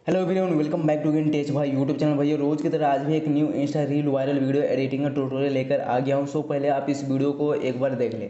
Hello everyone, welcome back to tech भाई YouTube channel. भैया रोज़ की तरह आज भी एक new Insta reel viral video editing का ट्यूटोरियल लेकर आ गया हूँ। सो पहले आप इस वीडियो को एक बार देख लें।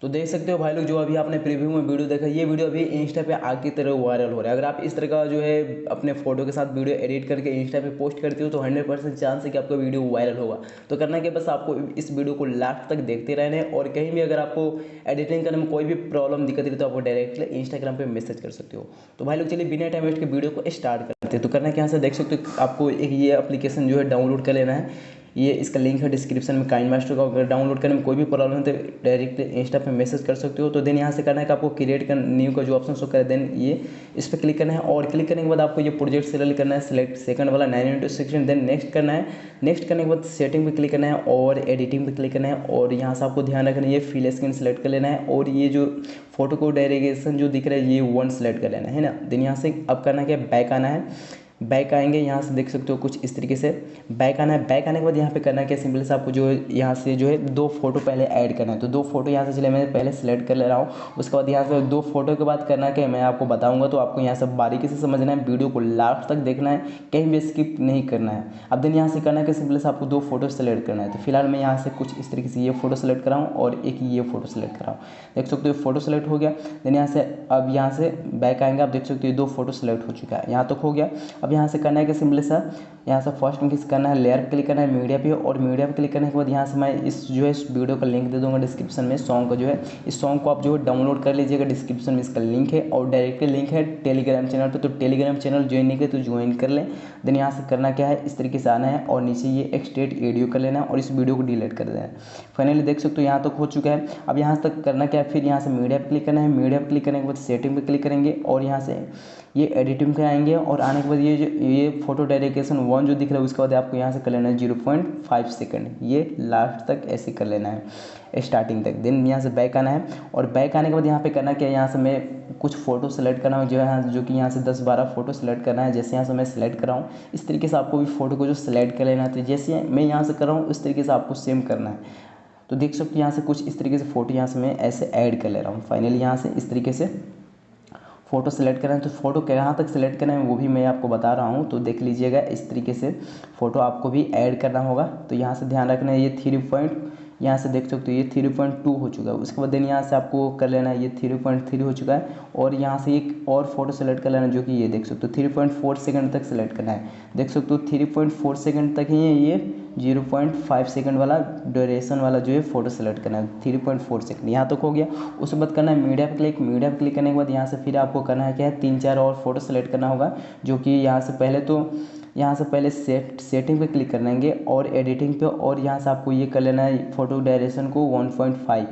तो देख सकते हो भाई लोग, जो अभी आपने प्रीव्यू में वीडियो देखा, ये वीडियो अभी इंस्टा पे आग की तरह वायरल हो रहा है। अगर आप इस तरह का जो है अपने फोटो के साथ वीडियो एडिट करके इंस्टा पे पोस्ट करते हो तो 100% चांस है कि आपका वीडियो वायरल होगा। तो करना क्या, बस आपको इस वीडियो को लास्ट तक देखते रहना है। और कहीं भी अगर आपको एडिटिंग करने में कोई भी प्रॉब्लम दिक्कत रही तो आपको डायरेक्टली इंस्टाग्राम पर मैसेज कर सकते हो। तो भाई लोग चलिए बिना टाइम वेस्ट के वीडियो को स्टार्ट करते हैं। तो करना क्या, यहाँ से देख सकते हो आपको एक ये एप्लीकेशन जो है डाउनलोड कर लेना है। ये इसका लिंक है डिस्क्रिप्शन में। काइनमास्टर का अगर डाउनलोड करने में कोई भी प्रॉब्लम है तो डायरेक्ट इंस्टा पे मैसेज कर सकते हो। तो देन यहाँ से करना है कि आपको क्रिएट कर न्यू का जो ऑप्शन शो करे, देन ये इस पर क्लिक करना है। और क्लिक करने के बाद आपको ये प्रोजेक्ट सेलेक्ट करना है, सिलेक्ट सेकंड वाला 9:6। देन नेक्स्ट करना है। नेक्स्ट करने के बाद सेटिंग पे क्लिक करना है और एडिटिंग पे क्लिक करना है। और यहाँ से आपको ध्यान रखना है ये फिल स्क्रीन सेलेक्ट कर लेना है। और ये जो फोटो को डायरेक्शन जो दिख रहा है ये 1 सेलेक्ट कर लेना है ना। देन यहाँ से अब करना क्या, बैक आना है। बैक आएंगे, यहाँ से देख सकते हो कुछ इस तरीके से बैक आना है। बैक आने के बाद यहाँ पे करना है क्या, सिंपल से आपको जो है यहाँ से जो है 2 फोटो पहले ऐड करना है। तो 2 फोटो यहाँ से चले मैं पहले सेलेक्ट कर ले रहा हूँ। उसके बाद यहाँ से 2 फोटो के बाद करना क्या मैं आपको बताऊँगा। तो आपको यहाँ से बारीकी से समझना है, वीडियो को लास्ट तक देखना है, कहीं भी स्किप नहीं करना है। अब देन यहाँ से करना है कि सिंपल से आपको 2 फोटो सेलेक्ट करना है। तो फिलहाल मैं यहाँ से कुछ इस तरीके से ये फोटो सेलेक्ट कराऊँ और एक ये फोटो सेलेक्ट कराऊँ। देख सकते हो फोटो सेलेक्ट हो गया। देन यहाँ से अब यहाँ से बैक आएंगे, आप देख सकते हो ये 2 फोटो सेलेक्ट हो चुका है, यहाँ तक हो गया। अब यहाँ से करना है कि सिंपल सा यहाँ से फर्स्ट में किस करना है, लेयर पे क्लिक करना है, मीडिया पे। और मीडिया पे क्लिक करने के बाद यहाँ से मैं इस जो है इस वीडियो का लिंक दे दूंगा डिस्क्रिप्शन में। सॉन्ग का जो है इस सॉन्ग को आप जो है डाउनलोड कर लीजिएगा, डिस्क्रिप्शन में इसका लिंक है। और डायरेक्टली लिंक है टेलीग्राम चैनल पे। तो टेलीग्राम चैनल ज्वाइन नहीं करे तो ज्वाइन कर लें। देन यहाँ से करना क्या है, इस तरीके से आना है और नीचे ये एक्सट्रेट ऑडियो कर लेना है और इस वीडियो को डिलीट कर देना है। फाइनली देख सकते हो यहाँ तक हो चुका है। अब यहाँ तक करना क्या है, फिर यहाँ से मीडिया पे क्लिक करना है। मीडिया पे क्लिक करने के बाद सेटिंग पे क्लिक करेंगे और यहाँ से ये एडिटिंग पे आएंगे। और आने के बाद ये फोटो डायरेक्शन 1 जो दिख रहा है उसके बाद आपको यहाँ से कर लेना है 0.5 सेकंड, ये लास्ट तक ऐसे कर लेना है स्टार्टिंग तक। देन यहाँ से बैक आना है और बैक आने के बाद यहाँ पे करना क्या है, यहाँ से मैं कुछ फोटो सेलेक्ट करना है जो कि यहाँ से 10-12 फोटो सेलेक्ट करना है। जैसे यहाँ से मैं सेलेक्ट कर रहा हूँ इस तरीके से आपको भी फोटो को जो सेलेक्ट कर लेना है। तो जैसे मैं यहाँ से कर रहा हूँ उस तरीके से आपको सेम करना है। तो देख सकते हो यहाँ से कुछ इस तरीके से फोटो यहाँ से मैं ऐसे ऐड कर ले रहा हूँ। फाइनली यहाँ से इस तरीके से फ़ोटो सेलेक्ट करना है। तो फ़ोटो कहाँ तक सेलेक्ट करना है वो भी मैं आपको बता रहा हूँ, तो देख लीजिएगा। इस तरीके से फ़ोटो आपको भी ऐड करना होगा। तो यहाँ से ध्यान रखना है ये 3 पॉइंट यहाँ से देख सकते हो ये 3.2 हो चुका है। उसके बाद देन यहाँ से आपको कर लेना है ये 3.3 हो चुका है। और यहाँ से एक और फोटो सेलेक्ट कर लेना है जो कि ये देख सकते हो 3.4 सेकंड तक सेलेक्ट करना है। देख सकते हो 3.4 सेकंड तक ही है ये 0.5 सेकंड वाला ड्यूरेशन वाला जो है फोटो सेलेक्ट करना है। 3.4 सेकंड यहाँ तक हो गया। उसके बाद करना है मीडिया पे क्लिक। मीडिया पे क्लिक करने के बाद यहाँ से फिर आपको करना है क्या है, 3-4 और फोटो सेलेक्ट करना होगा। जो कि यहाँ से पहले सेटिंग पे क्लिक करेंगे और एडिटिंग पे। और यहाँ से आपको ये कर लेना है फोटो डायरेक्शन को 1.5।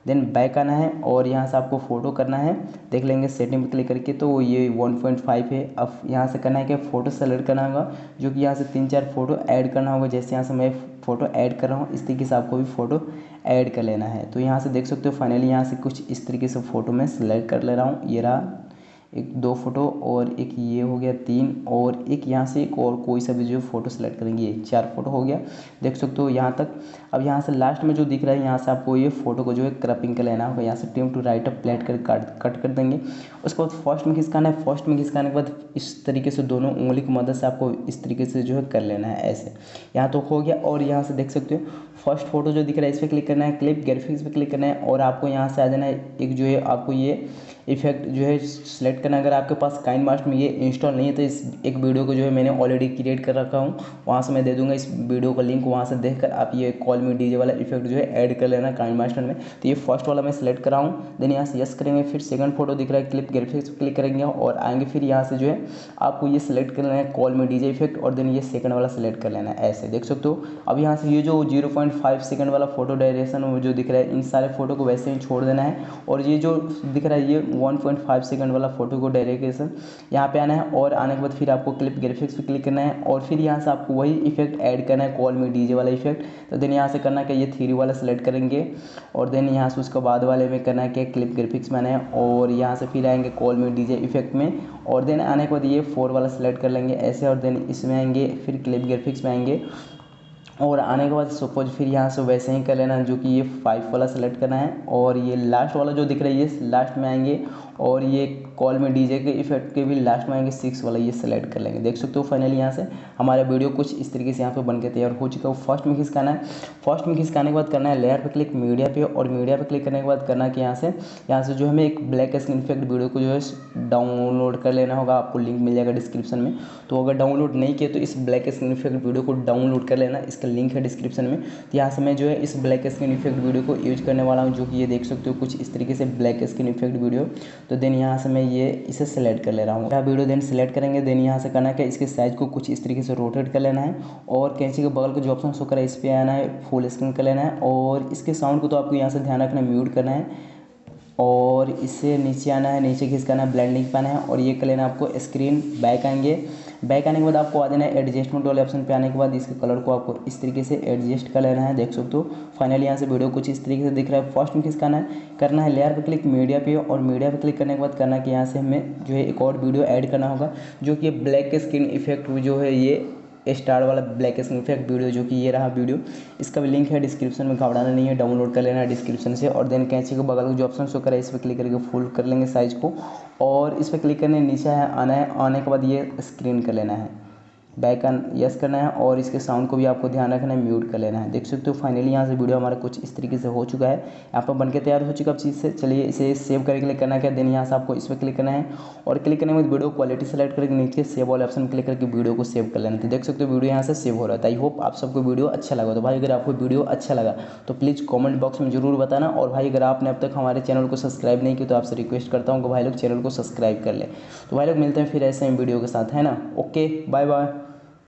देन बैक आना है और यहाँ से आपको फ़ोटो करना है, देख लेंगे सेटिंग पे क्लिक करके तो ये 1.5 है। अब यहाँ से करना है कि फ़ोटो सेलेक्ट करना होगा जो कि यहाँ से 3-4 फोटो ऐड करना होगा। जैसे यहाँ से मैं फ़ोटो ऐड कर रहा हूँ इस तरीके से आपको भी फ़ोटो ऐड कर लेना है। तो यहाँ से देख सकते हो फाइनली यहाँ से कुछ इस तरीके से फ़ोटो मैं सेलेक्ट कर ले रहा हूँ। ये रहा 2 फोटो और एक ये हो गया 3 और एक यहाँ से एक और कोई सा भी जो फोटो सेलेक्ट करेंगे, ये 4 फोटो हो गया। देख सकते हो यहाँ तक। अब यहाँ से लास्ट में जो दिख रहा है यहाँ से आपको ये फोटो को जो है क्रपिंग कर लेना होगा। यहाँ से trim to right up plate कर कट कर देंगे। उसके बाद फर्स्ट में खिसकाना है। फर्स्ट में खिसकाने के बाद इस तरीके से दोनों उंगली की मदद से आपको इस तरीके से जो है कर लेना है ऐसे। यहाँ तो हो गया। और यहाँ से देख सकते हो फर्स्ट फोटो जो दिख रहा है इस पर क्लिक करना है, क्लिप ग्राफिक्स पे क्लिक करना है। और आपको यहाँ से आ जाना है एक जो है आपको ये इफेक्ट जो है सेलेक्ट करना है। अगर आपके पास काइनमास्टर में ये इंस्टॉल नहीं है तो इस एक वीडियो को जो है मैंने ऑलरेडी क्रिएट कर रखा हूँ, वहाँ से मैं दे दूंगा इस वीडियो का लिंक। वहाँ से देखकर आप ये कॉल मी डीजे वाला इफेक्ट जो है ऐड कर लेना काइनमास्टर में। तो ये फर्स्ट वाला मैं सेलेक्ट कर रहा हूँ। देन यहाँ से यस करेंगे। फिर सेकंड फोटो दिख रहा है, क्लिप ग्राफिक्स क्लिक करेंगे और आएंगे। फिर यहाँ से जो है आपको ये सेलेक्ट कर लेना है कॉल मी डीजे इफेक्ट और देन ये सेकंड वाला सेलेक्ट कर लेना है ऐसे। देख सकते हो अब यहाँ से ये जो 0.5 सेकंड वाला फोटो डायरेक्शन जो दिख रहा है इन सारे फोटो को वैसे ही छोड़ देना है। और ये जो दिख रहा है ये 1.5 सेकंड वाला फोटो को डायरेक्शन यहाँ पे आना है। और आने के बाद फिर आपको क्लिप ग्राफिक्स पे क्लिक करना है और फिर यहाँ से आपको वही इफेक्ट ऐड करना है कॉल मी डीजे वाला इफेक्ट। तो देन यहाँ से करना है कि ये 3 वाला सेलेक्ट करेंगे और देन यहाँ से उसके बाद वाले में करना है कि क्लिप ग्राफिक्स में आना है और यहाँ से फिर आएंगे कॉल मी डीजे इफेक्ट में। और देन आने के बाद ये 4 वाला सेलेक्ट कर लेंगे ऐसे और देन इसमें आएंगे फिर क्लिप ग्राफिक्स में आएंगे और आने के बाद सपोज फिर यहाँ से वैसे ही कर लेना है, जो कि ये 5 वाला सेलेक्ट करना है और ये लास्ट वाला जो दिख रहा है ये लास्ट में आएंगे, और ये कॉल में डीजे के इफेक्ट के भी लास्ट में आएंगे 6 वाला, ये सेलेक्ट कर लेंगे। देख सकते हो फाइनली यहाँ से हमारा वीडियो कुछ इस तरीके से यहाँ पे बन के तैयार हो चुका है। फर्स्ट में खिसकाना है, फर्स्ट में खिसकाने के बाद करना है लेयर पे क्लिक, मीडिया पे, और मीडिया पे क्लिक करने के बाद करना है कि यहाँ से जो हमें एक ब्लैक स्क्रीन इफेक्ट वीडियो को जो है डाउनलोड कर लेना होगा। आपको लिंक मिल जाएगा डिस्क्रिप्शन में, तो अगर डाउनलोड नहीं किए तो इस ब्लैक स्क्रीन इफेक्ट वीडियो को डाउनलोड कर लेना, इसका लिंक है डिस्क्रिप्शन में। तो यहाँ से मैं जो है इस ब्लैक स्क्रीन इफेक्ट वीडियो को यूज करने वाला हूँ, जो कि ये देख सकते हो कुछ इस तरीके से ब्लैक स्क्रीन इफेक्ट वीडियो। तो देन यहाँ से मैं ये इसे सेलेक्ट कर ले रहा हूँ, वीडियो देन सेलेक्ट करेंगे। देन यहाँ से करना है कि इसके साइज को कुछ इस तरीके से रोटेट कर लेना है, और कैंची के बगल को जो ऑप्शन शो कर रहा है इस पर आना है, फुल स्क्रीन कर लेना है, और इसके साउंड को तो आपको यहाँ से ध्यान रखना है, म्यूट करना है, और इससे नीचे आना है, नीचे खिसकाना है, ब्लेंडिंग पे आना है, और ये कर लेना आपको स्क्रीन बैक आएंगे। बैक आने के बाद आपको आ जाना है एडजस्टमेंट वाले ऑप्शन पे। आने के बाद इसके कलर को आपको इस तरीके से एडजस्ट कर लेना है। देख सकते हो फाइनली यहाँ से वीडियो कुछ इस तरीके से दिख रहा है। फर्स्ट में खिसकाना है, करना है लेयर पे क्लिक, मीडिया पे, और मीडिया पे क्लिक करने के बाद करना है कि यहाँ से हमें जो है एक और वीडियो ऐड करना होगा, जो कि ब्लैक स्क्रीन इफेक्ट जो है ये स्टार वाला ब्लैक स्क्रीन इफेक्ट वीडियो, जो कि ये रहा वीडियो। इसका भी लिंक है डिस्क्रिप्शन में, घबराना नहीं है, डाउनलोड कर लेना है डिस्क्रिप्शन से। और देन कैंची के बगल में जो ऑप्शन शो करा है इस पर क्लिक करके फुल कर लेंगे साइज को, और इस पर क्लिक करने नीचे है आना है, आने के बाद ये स्क्रीन कर लेना है, बैक यस करना है, और इसके साउंड को भी आपको ध्यान रखना है, म्यूट कर लेना है। देख सकते हो फाइनली यहाँ से वीडियो हमारा कुछ इस तरीके से हो चुका है, यहाँ पर बनके तैयार हो चुका है चीज़ से। चलिए इसे सेव करके क्लिक करना है, देन यहाँ से आपको इस पर क्लिक करना है, और क्लिक करने के बाद वीडियो क्वालिटी सेलेक्ट करके नीचे सेव वाले ऑप्शन क्लिक करके वीडियो को सेव कर लेना है। तो देख सकते हो वीडियो यहाँ से सेव हो रहा है। आई होप आप सबको वीडियो अच्छा लगा। तो भाई अगर आपको वीडियो अच्छा लगा तो प्लीज़ कॉमेंट बॉक्स में जरूर बताना, और भाई अगर आपने अब तक हमारे चैनल को सब्सक्राइब नहीं किया तो आपसे रिक्वेस्ट करता हूँ कि भाई लोग चैनल को सब्सक्राइब कर ले। तो भाई लोग मिलते हैं फिर ऐसे ही वीडियो के साथ, है ना। Okay, bye bye.